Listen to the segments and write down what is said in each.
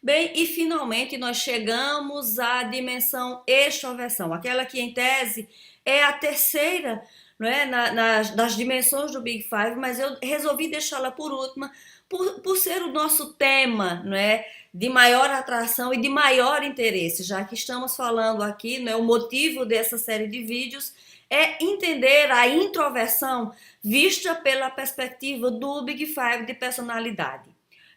Bem, e finalmente nós chegamos à dimensão extroversão, aquela que em tese é a terceira, não é, das dimensões do Big Five, mas eu resolvi deixá-la por última, por ser o nosso tema, não é, de maior atração e de maior interesse, já que estamos falando aqui, não é, o motivo dessa série de vídeos é entender a introversão vista pela perspectiva do Big Five de personalidade,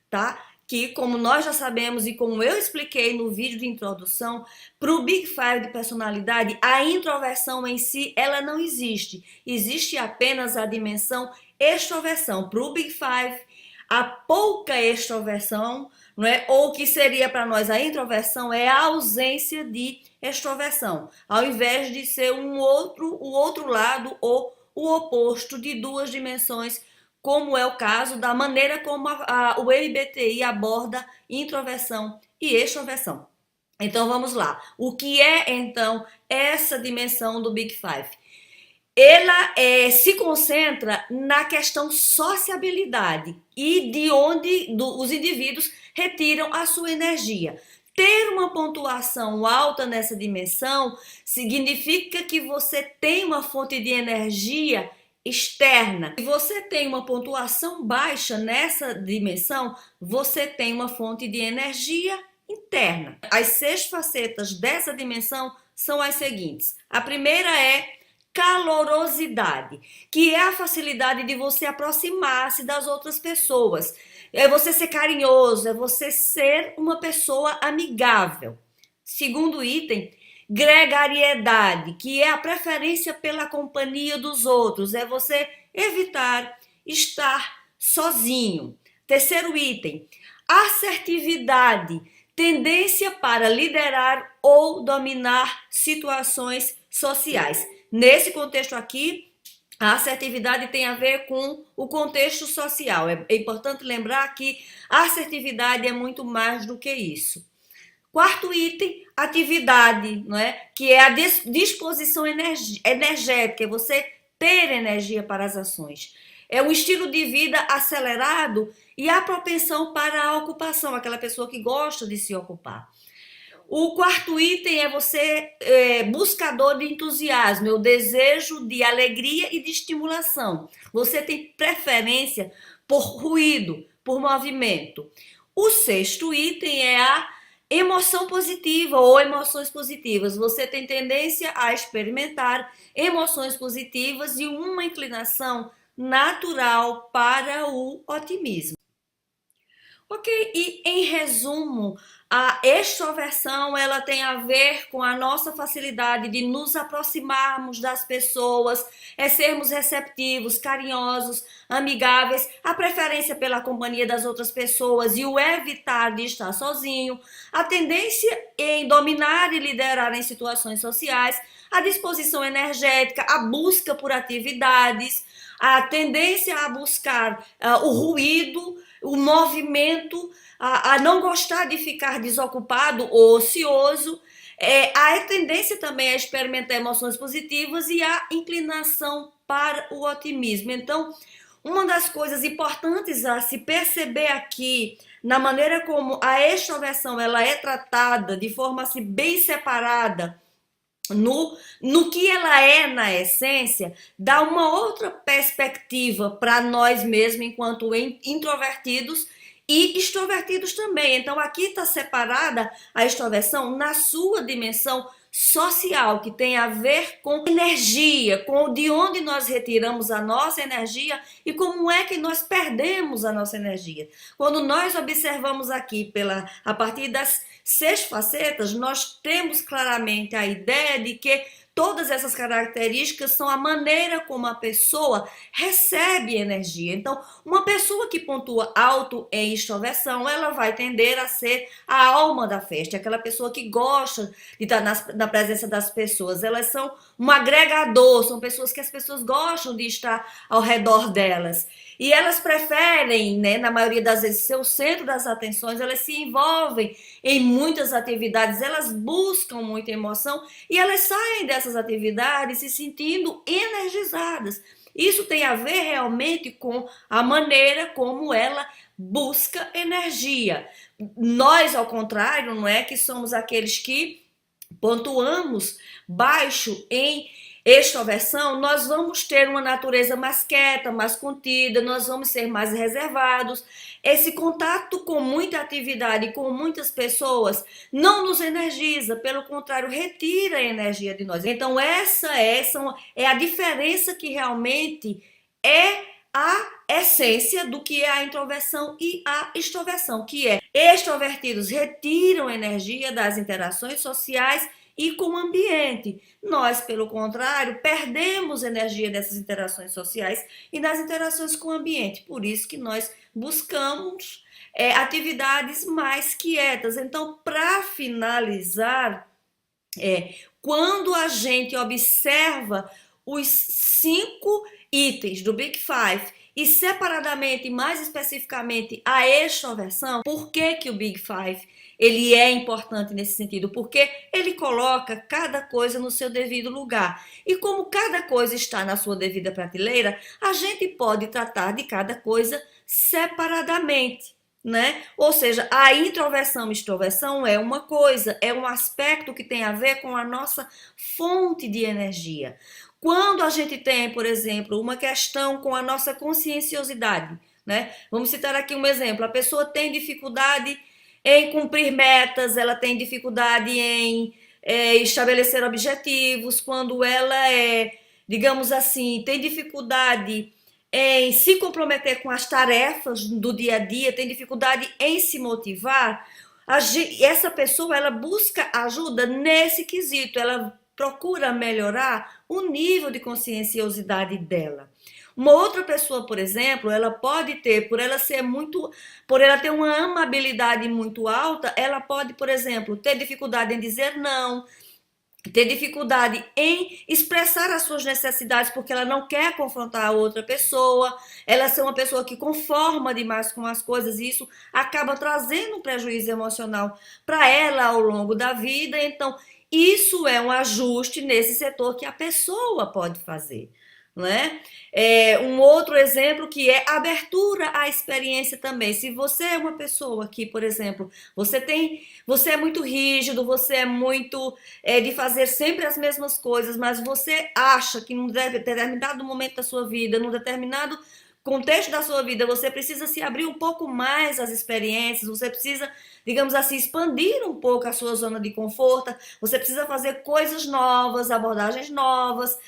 tá? Que, como nós já sabemos e como eu expliquei no vídeo de introdução, para o Big Five de personalidade, a introversão em si, ela não existe. Existe apenas a dimensão extroversão. Para o Big Five, a pouca extroversão, não é? Ou o que seria para nós a introversão é a ausência de extroversão, ao invés de ser o outro lado ou o oposto de duas dimensões, como é o caso da maneira como o MBTI aborda introversão e extroversão. Então vamos lá. O que é então essa dimensão do Big Five? Ela se concentra na questão sociabilidade e de onde os indivíduos retiram a sua energia. Ter uma pontuação alta nessa dimensão significa que você tem uma fonte de energia externa. Se você tem uma pontuação baixa nessa dimensão, você tem uma fonte de energia interna. As 6 facetas dessa dimensão são as seguintes. A primeira é calorosidade, que é a facilidade de você aproximar-se das outras pessoas. É você ser carinhoso, é você ser uma pessoa amigável. Segundo item, gregariedade, que é a preferência pela companhia dos outros, é você evitar estar sozinho. Terceiro item, assertividade, tendência para liderar ou dominar situações sociais. Nesse contexto aqui, a assertividade tem a ver com o contexto social. É importante lembrar que a assertividade é muito mais do que isso. Quarto item, atividade, não é? Que é a disposição energética, é você ter energia para as ações. É um estilo de vida acelerado e a propensão para a ocupação, aquela pessoa que gosta de se ocupar. O quarto item é você buscador de entusiasmo, é o desejo de alegria e de estimulação. Você tem preferência por ruído, por movimento. O sexto item é a emoção positiva ou emoções positivas. Você tem tendência a experimentar emoções positivas e uma inclinação natural para o otimismo. Ok, e em resumo, a extroversão ela tem a ver com a nossa facilidade de nos aproximarmos das pessoas, sermos receptivos, carinhosos, amigáveis, a preferência pela companhia das outras pessoas e o evitar de estar sozinho, a tendência em dominar e liderar em situações sociais, a disposição energética, a busca por atividades, a tendência a buscar o ruído, o movimento, a não gostar de ficar desocupado ou ocioso, a tendência também a experimentar emoções positivas e a inclinação para o otimismo. Então, uma das coisas importantes a se perceber aqui, na maneira como a extroversão ela é tratada de forma assim, bem separada, no que ela é na essência, dá uma outra perspectiva para nós mesmos enquanto introvertidos e extrovertidos também. Então aqui está separada a extroversão na sua dimensão social, que tem a ver com energia, com de onde nós retiramos a nossa energia e como é que nós perdemos a nossa energia. Quando nós observamos aqui a partir das 6 facetas, nós temos claramente a ideia de que todas essas características são a maneira como a pessoa recebe energia. Então, uma pessoa que pontua alto em extroversão, ela vai tender a ser a alma da festa, aquela pessoa que gosta de estar na presença das pessoas. Elas são um agregador, são pessoas que as pessoas gostam de estar ao redor delas. E elas preferem, né, na maioria das vezes, ser o centro das atenções, elas se envolvem em muitas atividades, elas buscam muita emoção e elas saem dessas atividades se sentindo energizadas. Isso tem a ver realmente com a maneira como ela busca energia. Nós, ao contrário, não é que somos aqueles que pontuamos baixo em extroversão, nós vamos ter uma natureza mais quieta, mais contida, nós vamos ser mais reservados. Esse contato com muita atividade, com muitas pessoas, não nos energiza, pelo contrário, retira a energia de nós. Então, essa é a diferença que realmente é a essência do que é a introversão e a extroversão, que é extrovertidos retiram energia das interações sociais e com o ambiente. Nós, pelo contrário, perdemos energia dessas interações sociais e das interações com o ambiente. Por isso que nós buscamos atividades mais quietas. Então, para finalizar, quando a gente observa os 5 itens do Big Five e separadamente, mais especificamente, a extroversão, por que que o Big Five ele é importante nesse sentido? Porque ele coloca cada coisa no seu devido lugar. E como cada coisa está na sua devida prateleira, a gente pode tratar de cada coisa separadamente, né? Ou seja, a introversão e extroversão é uma coisa, é um aspecto que tem a ver com a nossa fonte de energia. Quando a gente tem, por exemplo, uma questão com a nossa conscienciosidade, né? Vamos citar aqui um exemplo. A pessoa tem dificuldade em cumprir metas, ela tem dificuldade em estabelecer objetivos, quando ela digamos assim, tem dificuldade em se comprometer com as tarefas do dia a dia, tem dificuldade em se motivar, essa pessoa ela busca ajuda nesse quesito, ela procura melhorar o nível de conscienciosidade dela. Uma outra pessoa, por exemplo, ela pode ter, por ela ter uma amabilidade muito alta, ela pode, por exemplo, ter dificuldade em dizer não, ter dificuldade em expressar as suas necessidades porque ela não quer confrontar a outra pessoa, ela ser uma pessoa que conforma demais com as coisas e isso acaba trazendo um prejuízo emocional para ela ao longo da vida. Então, isso é um ajuste nesse setor que a pessoa pode fazer. Né? Um outro exemplo que é abertura à experiência também. Se você é uma pessoa que, por exemplo, você é muito rígido, você é muito de fazer sempre as mesmas coisas, mas você acha que num determinado momento da sua vida, num determinado contexto da sua vida, você precisa se abrir um pouco mais às experiências, você precisa, digamos assim, expandir um pouco a sua zona de conforto, você precisa fazer coisas novas, abordagens novas,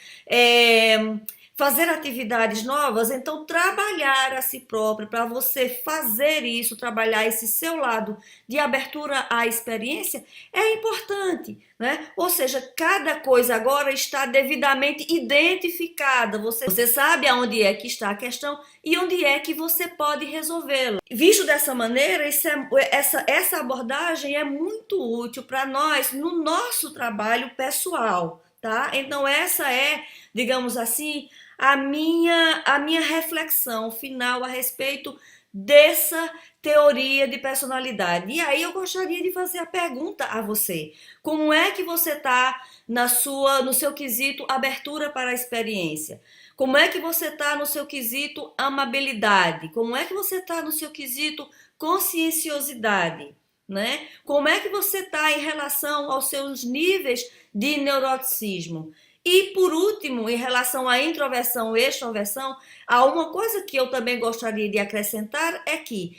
fazer atividades novas, então trabalhar a si próprio para você fazer isso, trabalhar esse seu lado de abertura à experiência é importante, né? Ou seja, cada coisa agora está devidamente identificada, você sabe aonde é que está a questão e onde é que você pode resolvê-la. Visto dessa maneira, essa abordagem é muito útil para nós no nosso trabalho pessoal, tá? Então essa é, digamos assim, a minha reflexão final a respeito dessa teoria de personalidade. E aí eu gostaria de fazer a pergunta a você. Como é que você está no seu quesito abertura para a experiência? Como é que você está no seu quesito amabilidade? Como é que você está no seu quesito conscienciosidade? Né? Como é que você está em relação aos seus níveis de neuroticismo? E, por último, em relação à introversão e extroversão, há uma coisa que eu também gostaria de acrescentar é que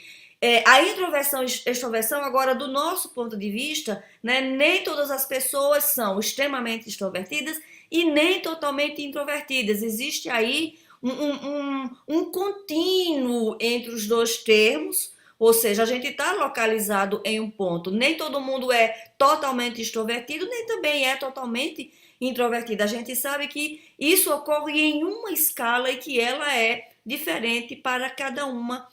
a introversão e extroversão, agora, do nosso ponto de vista, né, nem todas as pessoas são extremamente extrovertidas e nem totalmente introvertidas. Existe aí um contínuo entre os dois termos, ou seja, a gente está localizado em um ponto. Nem todo mundo é totalmente extrovertido, nem também é totalmente introvertida. A gente sabe que isso ocorre em uma escala e que ela é diferente para cada uma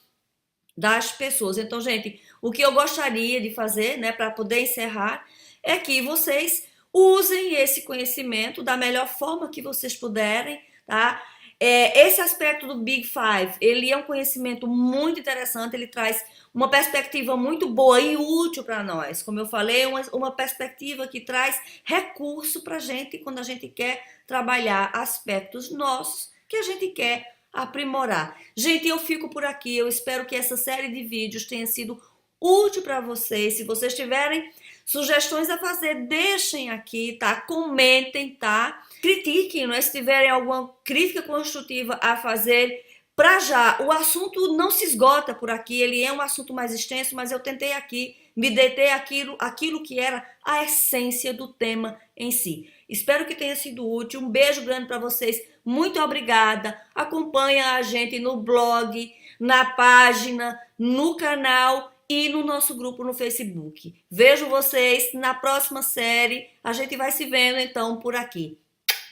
das pessoas. Então, gente, o que eu gostaria de fazer, né, para poder encerrar, é que vocês usem esse conhecimento da melhor forma que vocês puderem, tá? Esse aspecto do Big Five, ele é um conhecimento muito interessante, ele traz uma perspectiva muito boa e útil para nós. Como eu falei, uma perspectiva que traz recurso para a gente quando a gente quer trabalhar aspectos nossos que a gente quer aprimorar. Gente, eu fico por aqui. Eu espero que essa série de vídeos tenha sido útil para vocês. Se vocês tiverem sugestões a fazer, deixem aqui, tá? Comentem, tá? Critiquem, não é? Se tiverem alguma crítica construtiva a fazer, para já, o assunto não se esgota por aqui, ele é um assunto mais extenso, mas eu tentei aqui me deter aquilo que era a essência do tema em si. Espero que tenha sido útil. Um beijo grande para vocês. Muito obrigada. Acompanha a gente no blog, na página, no canal e no nosso grupo no Facebook. Vejo vocês na próxima série. A gente vai se vendo então por aqui.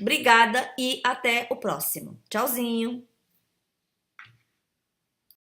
Obrigada e até o próximo. Tchauzinho.